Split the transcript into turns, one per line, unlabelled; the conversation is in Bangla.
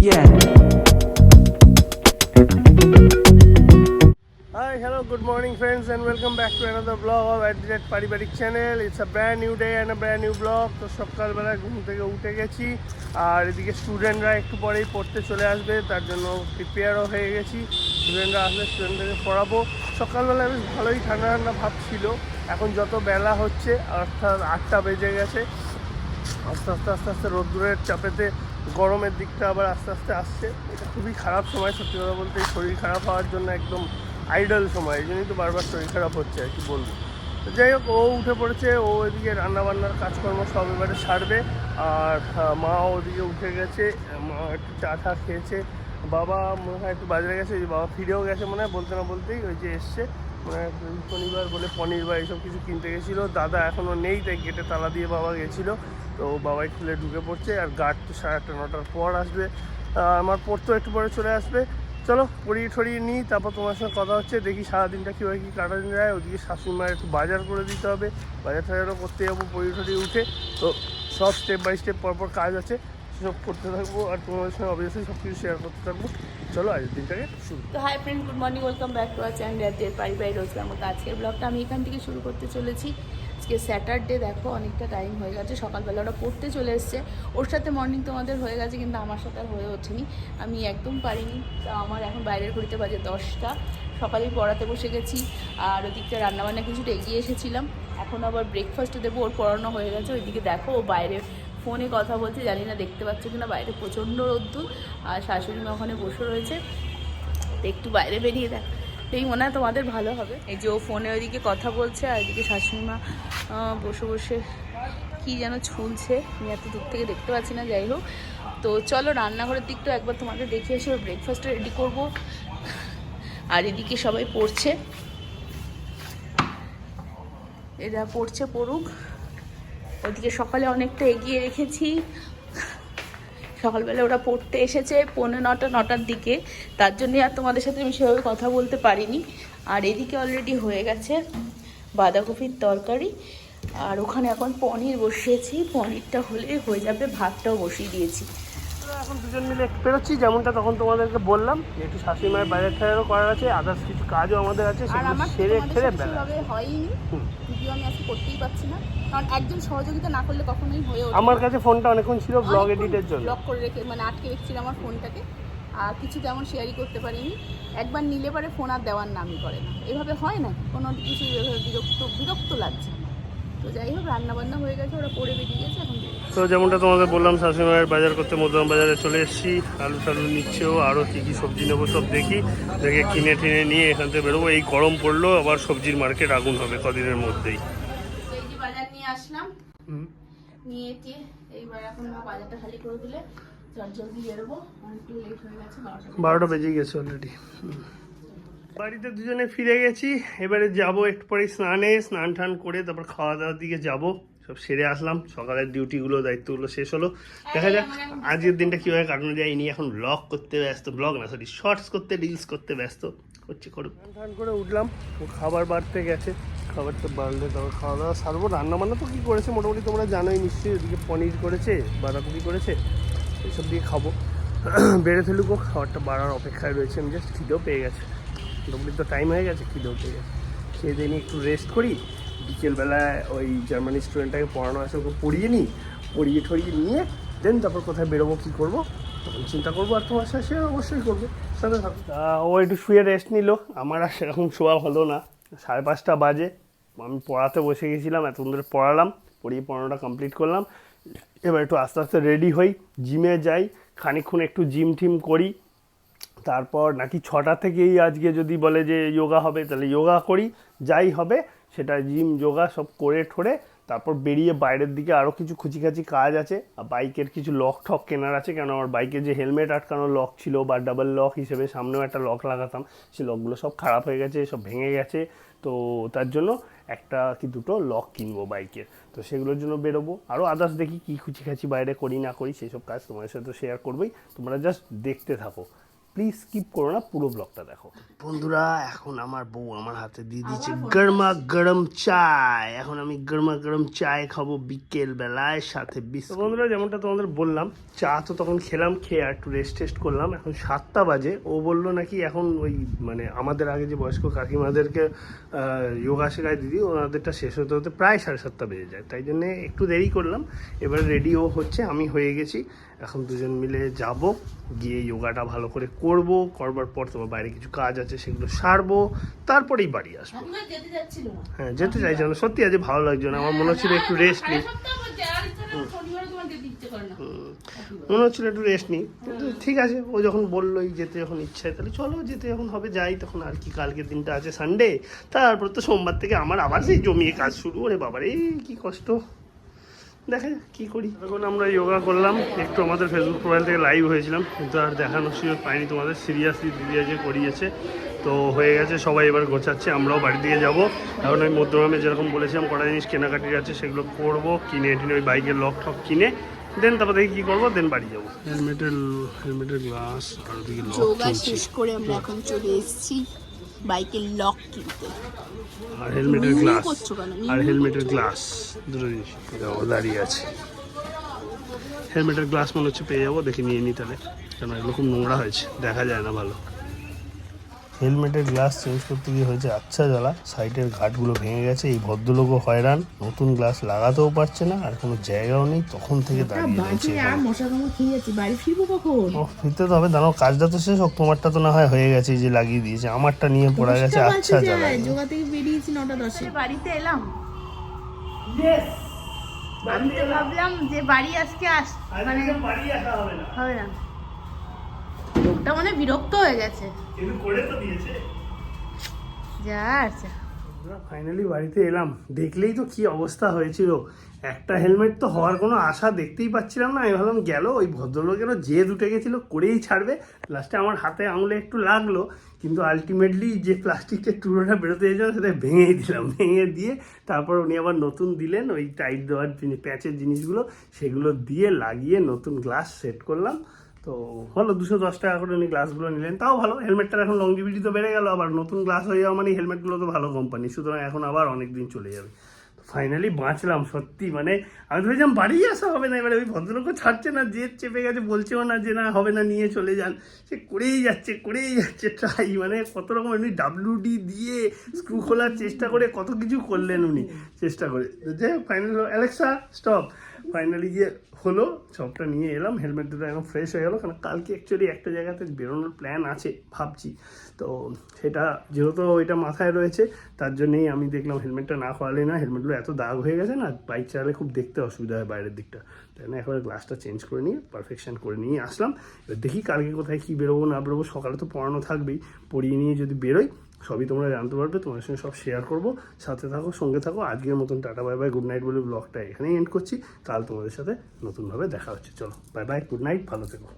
begin.
Hi, hello, good morning friends and welcome back to another vlog of Adjet Paribarik channel. It's a brand new day and a brand new vlog. তো সকালবেলা ঘুম থেকে উঠে গেছি আর এদিকে স্টুডেন্টরা একটু পরেই পড়তে চলে আসবে, তার জন্য প্রিপেয়ারও হয়ে গেছি। স্টুডেন্টরা আসলে স্টুডেন্টদেরকে পড়াবো। সকালবেলা বেশ ভালোই ঠান্ডা ঠান্ডা ভাব ছিল, এখন যত বেলা হচ্ছে অর্থাৎ 8টা বেজে গেছে, আস্তে আস্তে আস্তে আস্তে রোদ্দুরের চাপেতে গরমের দিকটা আবার আস্তে আস্তে আসছে। এটা খুবই খারাপ সময়, সত্যি কথা বলতে এই শরীর খারাপ হওয়ার জন্য একদম আইডল সময়, এই জন্যই তো বারবার শরীর খারাপ হচ্ছে আর কি বলবো। তো যাই হোক, ও উঠে পড়েছে, ও এদিকে রান্নাবান্নার কাজকর্ম সব এবারে সারবে। আর মা ওদিকে উঠে গেছে, মা একটু চা টা খেয়েছে। বাবা মনে হয় একটু বাজারে গেছে, ওই যে বাবা ফিরেও গেছে মনে হয়, বলতে না বলতেই ওই যে এসছে মানে শনিবার বলে পনির বা এইসব কিছু কিনতে গেছিলো। দাদা এখনও নেই, তাই গেটে তালা দিয়ে বাবা গেছিলো। তো বাবাই খুলে ঢুকে পড়ছে, আর গার্ড তো 8:30 9টার পর আসবে। আমার পড়তেও একটু পরে চলে আসবে। চলো পড়িয়ে ঠরিয়ে নিই, তারপর তোমার সঙ্গে কথা হচ্ছে। দেখি সারাদিনটা কীভাবে কী কাটানো যায়। ওদিকে শাশুড়িমার একটু বাজার করে দিতে হবে, বাজার টাজারও করতে যাবো পড়িয়ে ঠরিয়ে উঠে। তো সব স্টেপ বাই স্টেপ পরপর কাজ আছে, সেসব করতে থাকবো আর তোমাদের সঙ্গে অবভিয়াসলি সব কিছু শেয়ার করতে থাকবো। চলো আজকের দিনটাকে শুরু।
তো hi friend, good morning, welcome back to our channel আজকের পারিবারিক রোজগার মতো আজকের ব্লগটা আমি এখান থেকে শুরু করতে চলেছি। আজকে স্যাটারডে, দেখো অনেকটা টাইম হয়ে গেছে, সকালবেলা ওরা পড়তে চলে এসছে। ওর সাথে মর্নিং তোমাদের হয়ে গেছে, কিন্তু আমার সাথে আর হয়ে ওঠেনি, আমি একদম পারিনি। তা আমার এখন বাইরের ঘড়িতে বাজে 10টা, সকালেই পড়াতে বসে গেছি। আর ওদিকটা রান্নাবান্না কিছুটা এগিয়ে এসেছিলাম, এখন আবার ব্রেকফাস্ট দেবো। ওর পড়ানো হয়ে গেছে, ওইদিকে দেখো ও বাইরে ফোনে কথা বলছে, জানি না দেখতে পাচ্ছ কিনা, বাইরে প্রচণ্ড রোদ্দুর আর শাশুড়ি মা ওখানে বসে রয়েছে। তো একটু বাইরে বেরিয়ে দেখ, এই মনে হয় তোমাদের ভালো হবে। এই যে ও ফোনে ওইদিকে কথা বলছে আর এদিকে শাশুড়িমা বসে বসে কি যেন ছুলছে, আমি এত দূর থেকে দেখতে পাচ্ছি না। যাই হোক, তো চলো রান্নাঘরের দিকটা একবার তোমাদের দেখে এসে ওর ব্রেকফাস্টটা রেডি করবো। আর এদিকে সবাই পড়ছে, এরা পড়ছে, পড়ুক। ওদিকে সকালে অনেকটা এগিয়ে রেখেছি, সকালবেলা ওরা পড়তে এসেছে 9:45-9টার দিকে, তার জন্যই আর তোমাদের সাথে আমি সেভাবে কথা বলতে পারিনি। আর এদিকে অলরেডি হয়ে গেছে বাঁধাকপির তরকারি, আর ওখানে এখন পনির বসিয়েছি, পনিরটা হলে হয়ে যাবে, ভাতটাও বসিয়ে দিয়েছি।
এখন দুজন মিলে একটু বেরোচ্ছি, যেমনটা তখন তোমাদেরকে বললাম যে একটু শাশুড়ি মায়ের বাজার টাজারও করার আছে, আদার্স কিছু কাজও আমাদের আছে, সেগুলো সেরে ঠেরে বেলা
হয়নি, ভিডিও আমি আজকে করতেই পারছি না, কারণ একজন সহযোগিতা না করলে কখনোই হয়ে ওঠে।
আমার কাছে ফোনটা অনেকক্ষণ ছিল ব্লগ এডিটের জন্য,
ব্লক করে রেখে মানে আটকে রেখেছিলাম আমার ফোনটাকে, আর কিছু তেমন শেয়ারই করতে পারিনি। একবার নিলে পরে ফোন আর দেওয়ার নামই করে না, এভাবে হয় না, কোনো কিছু বিরক্ত লাগছে। তো যাই হোক, রান্নাবান্না হয়ে গেছে, ওরা পড়ে বেরিয়ে গেছে, এখন
তো যেমনটা তোমাদের বললাম শাশুড়ি মায়ের বাজার করতে মধ্যম বাজারে চলে এসেছি। আলু টালু নিচ্ছেও, আরও কী কী সবজি নেবো সব দেখি, দেখে কিনে টিনে নিয়ে এখান থেকে বেরোবো। এই গরম পড়লো, আবার সবজির মার্কেট আগুন হবে কদিনের মধ্যেই।
এই যে বাজার নিয়ে আসলাম, নিয়ে এইবার এখন বাজারটা খালি করে দিলে জলদি বেরোবো, একটু লেট হয়ে গেছে,
12টা বেজে গেছে অলরেডি। বাড়িতে দুজনে ফিরে গেছি, এবারে যাব একটু পরে স্নান টান করে তারপর খাওয়া দাওয়ার দিকে যাব। সব সেরে আসলাম, সকালের ডিউটিগুলো দায়িত্বগুলো শেষ হলো। দেখা যাক আজকের দিনটা কীভাবে কাটানো যায়, নিয়ে এখন ব্লগ করতে ব্যস্ত, ব্লগ না সরি শর্টস করতে, রিলস করতে ব্যস্ত করুক। টান করে উঠলাম, ও খাবার বাড়তে গেছে, খাবারটা বাড়লে তারপর খাওয়া দাওয়া সারবো। রান্নাবান্না তো কী করেছে মোটামুটি তোমরা জানোই নিশ্চয়ই, ওদিকে পনির করেছে, বাঁধাকপি করেছে, এইসব দিয়ে খাবো। বেড়ে ফেলুকো, খাবারটা বাড়ার অপেক্ষায় রয়েছে। আমি জাস্ট খিদেও পেয়ে গেছে, মোটামুটি তো টাইম হয়ে গেছে, খিদেও পেয়ে গেছে। খেয়ে দিয়ে নিয়ে একটু রেস্ট করি, বিকেলবেলায় ওই জার্মানি স্টুডেন্টটাকে পড়ানো আছে, ওকে পড়িয়ে নিই, পড়িয়ে ঠড়িয়ে নিয়ে দেন তারপর কোথায় বেরোবো, কী করবো তখন চিন্তা করবো। আর তোমার সাথে শেয়ার অবশ্যই করবো, সাথে থাকো। ও একটু শুয়ে রেস্ট নিল, আমার আর সেরকম শোয়া হলো না। 5:30 বাজে, আমি পড়াতে বসে গেছিলাম, এতক্ষণ ধরে পড়ালাম, পড়িয়ে পড়ানোটা কমপ্লিট করলাম। এবার একটু আস্তে আস্তে রেডি হই, জিমে যাই, খানিকক্ষণ একটু জিম টিম করি, তারপর নাকি 6টা থেকেই আজকে যদি বলে যে যোগা হবে তাহলে যোগা করি, যাই হবে সেটা জিম যোগা সব করে ঠোরে তারপর বেরিয়ে বাইরের দিকে আরও কিছু খুচিখাচি কাজ আছে। আর বাইকের কিছু লক ঠক কেনার আছে, কেন আমার বাইকে যে হেলমেট আটকানোর লক ছিল বা ডাবল লক হিসেবে সামনেও একটা লক লাগাতাম, সেই লকগুলো সব খারাপ হয়ে গেছে, সব ভেঙে গেছে। তো তার জন্য একটা কি দুটো লক কিনবো বাইকের, তো সেগুলোর জন্য বেরোবো। আরও আদার্স দেখি কী খুচিখাচি বাইরে করি না করি, সেই সব কাজ তোমাদের সাথে শেয়ার করবোই, তোমরা জাস্ট দেখতে থাকো প্লিজ স্কিপ করো না, পুরো ব্লগটা দেখো। বন্ধুরা এখন আমার বউ আমার হাতে দিয়ে দিয়েছে গরমা গরম চায়। এখন আমি গরমা গরম চায় খাবো বিকেল বেলায়, সাথে বিস্কুট। বন্ধুরা যেমনটা তোমাদের বললাম, চা তো তখন খেলাম, খেয়ে একটু রেস্ট টেস্ট করলাম। এখন 7টা বাজে। ও বললো নাকি এখন ওই মানে আমাদের আগে যে বয়স্ক কাকিমাদেরকে যোগা শেখায় দিদি, ওনাদেরটা শেষ হতে হতে প্রায় 7:30 বেজে যায়, তাই জন্যে একটু দেরি করলাম। এবার রেডিও হচ্ছে, আমি হয়ে গেছি। এখন দুজন মিলে যাব, গিয়ে যোগাটা ভালো করে করব, করবার পর তোমার বাইরে কিছু কাজ আছে সেগুলো সারবো, তারপরেই বাড়ি আসবো। হ্যাঁ যেতে চাইছি না, সত্যি আজ ভালো লাগছে না, আমার মনে হচ্ছিল একটু রেস্ট নিই, মনে হচ্ছিল একটু রেস্ট নিই, কিন্তু ঠিক আছে, ও যখন বললোই যেতে যখন ইচ্ছা হয় তাহলে চলো, যেতে যখন হবে যাই। তখন আর কি, কালকের দিনটা আছে সানডে, তারপর তো সোমবার থেকে আমার আবার সেই জমিয়ে কাজ শুরু। ওরে বাবার এই কি কষ্ট, দেখা যাক কী করি। এখন আমরা যোগা করলাম, একটু আমাদের ফেসবুক প্রোফাইল থেকে লাইভ হয়েছিলাম, কিন্তু আর দেখানোর সুযোগ পাইনি তোমাদের। সিরিয়াসলি দিদি আজকে করিয়েছে, তো হয়ে গেছে, সবাই এবার গোছাচ্ছে, আমরাও বাড়ি দিয়ে যাবো। এখন ওই মধ্যমে যেরকম বলেছিলাম কটা জিনিস কেনাকাটি আছে সেগুলো করবো, কিনে টিনে ওই বাইকের লক ঠক কিনে দেন তারপর দেখি কী করবো, দেন বাড়ি যাবো। হেলমেটের গ্লাস আর ওদিকে লক
শেষ করে আমরা এখন চলে এসেছি বাইকের লক কিনতে।
আর হেলমেটের গ্লাস দুটো জিনিস দাঁড়িয়ে আছে। হেলমেটের গ্লাস মনে হচ্ছে পেয়ে যাবো, দেখে নিয়ে নিই তাহলে, কেন এগুলো খুব নোংরা হয়েছে, দেখা যায় না ভালো। হেলমেটের গ্লাস চেঞ্জ করতে গিয়ে হয়েছে আচ্ছা জ্বালা, সাইডের ঘাটগুলো ভেঙে গেছে, এই ভদ্রলোকও হয়রান, নতুন গ্লাস লাগাতেও পারছে না, আর কোনো জায়গাও নেই, তখন থেকে দাঁড়িয়ে রয়েছে। ফিরতে তো হবে, দাঁড়াও কাজটা তো শেষ হোক, তোমারটা তো না হয় হয়ে গেছে, এই যে লাগিয়ে দিয়েছে, আমারটা নিয়ে পড়া গেছে আচ্ছা জ্বালা।
যোগা থেকে বেরিয়েছি 9:10 বাড়িতে এলাম, আমি তো ভাবলাম যে বাড়ি আজকে মানে হবে না, লোকটা মানে বিরক্ত হয়ে গেছে, যা আচ্ছা।
ফাইনালি বাড়িতে এলাম, দেখলেই তো কি অবস্থা হয়েছিল। একটা হেলমেট তো হওয়ার কোনো আশা দেখতেই পাচ্ছিলাম না। আমি ভাবলাম গেল, ওই ভদ্রলোকেরও যে দুটে গেছিলো করেই ছাড়বে, লাস্টে আমার হাতে আঙুলে একটু লাগলো, কিন্তু আলটিমেটলি যে প্লাস্টিকের টুকরোটা বেরোতে গেছিলাম সেটা ভেঙেই দিলাম। ভেঙে দিয়ে তারপর উনি আবার নতুন দিলেন, ওই টাইট দেওয়ার প্যাচের জিনিসগুলো সেগুলো দিয়ে লাগিয়ে নতুন গ্লাস সেট করলাম। তো হলো 210 টাকা করে উনি গ্লাসগুলো নিলেন, তাও ভালো। হেলমেটটার এখন লংজিভিটি তো বেড়ে গেল, আবার নতুন গ্লাস হয়ে যাওয়া মানে হেলমেটগুলো তো ভালো কোম্পানি, সুতরাং এখন আবার অনেক দিন চলে যাবে। ফাইনালি বাঁচলাম সত্যি, মানে আমি তো ভেবেছিলাম বাড়ি আসা হবে না, এবারে ওই ভদ্রলোকও ছাড়ছে না, জেদ চেপে গেছে, বলছেও না যে না হবে না নিয়ে চলে যান, সে করেই যাচ্ছে ট্রাই, মানে কত রকম উনি WD দিয়ে স্ক্রু খোলার চেষ্টা করে কত কিছু করলেন উনি চেষ্টা করে, যে ফাইনাল অ্যালেক্সা স্টপ, ফাইনালি গিয়ে হলো, সবটা নিয়ে এলাম। হেলমেট দুটো একদম ফ্রেশ হয়ে গেলো, কারণ কালকে অ্যাকচুয়ালি একটা জায়গাতে বেরোনোর প্ল্যান আছে ভাবছি, তো সেটা যেহেতু ওইটা মাথায় রয়েছে তার জন্যেই আমি দেখলাম হেলমেটটা না করালে না, হেলমেটগুলো এত দাগ হয়ে গেছে না, বাইক চালালে খুব দেখতে অসুবিধা হয় বাইরের দিকটা, তাই না একবার গ্লাসটা চেঞ্জ করে নিয়ে পারফেকশন করে নিয়ে আসলাম। এবার দেখি কালকে কোথায় কী বেরোবো না বেরোবো, সকালে তো পড়ানো থাকবেই, পড়িয়ে নিয়ে যদি বেরোই সবই তোমরা জানতে পারবে, তোমার সঙ্গে সব শেয়ার করবো, সাথে থাকো সঙ্গে থাকো। আজকের মতন tata bye bye, good night বলে ব্লগটা এখানেই এন্ড করছি, কাল তোমাদের সাথে নতুনভাবে দেখা হচ্ছে, চলো বাই বাই, গুড নাইট, ভালো থেকো।